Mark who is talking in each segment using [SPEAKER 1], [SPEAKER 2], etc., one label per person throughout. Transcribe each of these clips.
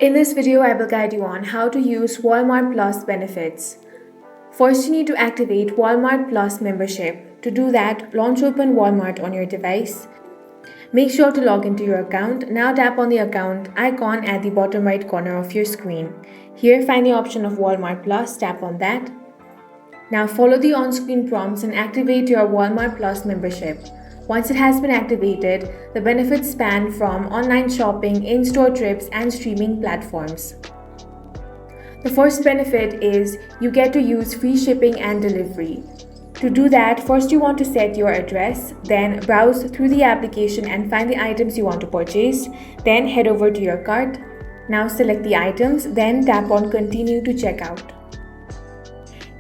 [SPEAKER 1] In this video, I will guide you on how to use Walmart Plus benefits. First, you need to activate Walmart Plus membership. To do that, launch open Walmart on your device. Make sure to log into your account. Now tap on the account icon at the bottom right corner of your screen. Here, find the option of Walmart Plus, tap on that. Now follow the on-screen prompts and activate your Walmart Plus membership. Once it has been activated, the benefits span from online shopping, in-store trips, and streaming platforms. The first benefit is you get to use free shipping and delivery. To do that, first you want to set your address, then browse through the application and find the items you want to purchase, then head over to your cart. Now select the items, then tap on Continue to checkout.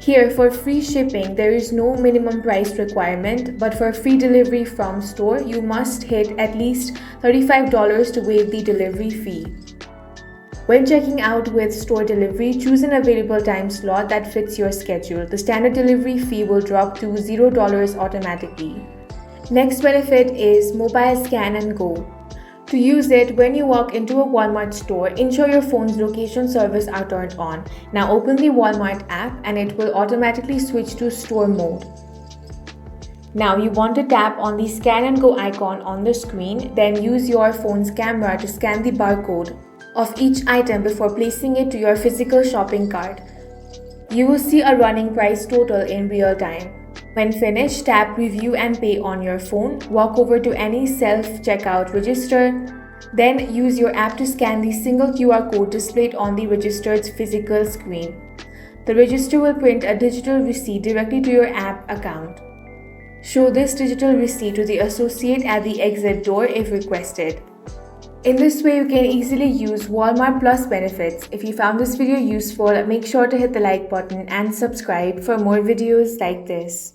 [SPEAKER 1] Here, for free shipping, there is no minimum price requirement, but for free delivery from store, you must hit at least $35 to waive the delivery fee. When checking out with store delivery, choose an available time slot that fits your schedule. The standard delivery fee will drop to $0 automatically. Next benefit is Mobile Scan and Go. To use it, when you walk into a Walmart store, ensure your phone's location service are turned on. Now open the Walmart app and it will automatically switch to store mode. Now you want to tap on the Scan and Go icon on the screen, then use your phone's camera to scan the barcode of each item before placing it to your physical shopping cart. You will see a running price total in real time. When finished, tap Review and Pay on your phone, walk over to any self-checkout register, then use your app to scan the single QR code displayed on the registered's physical screen. The register will print a digital receipt directly to your app account. Show this digital receipt to the associate at the exit door if requested. In this way, you can easily use Walmart Plus benefits. If you found this video useful, make sure to hit the like button and subscribe for more videos like this.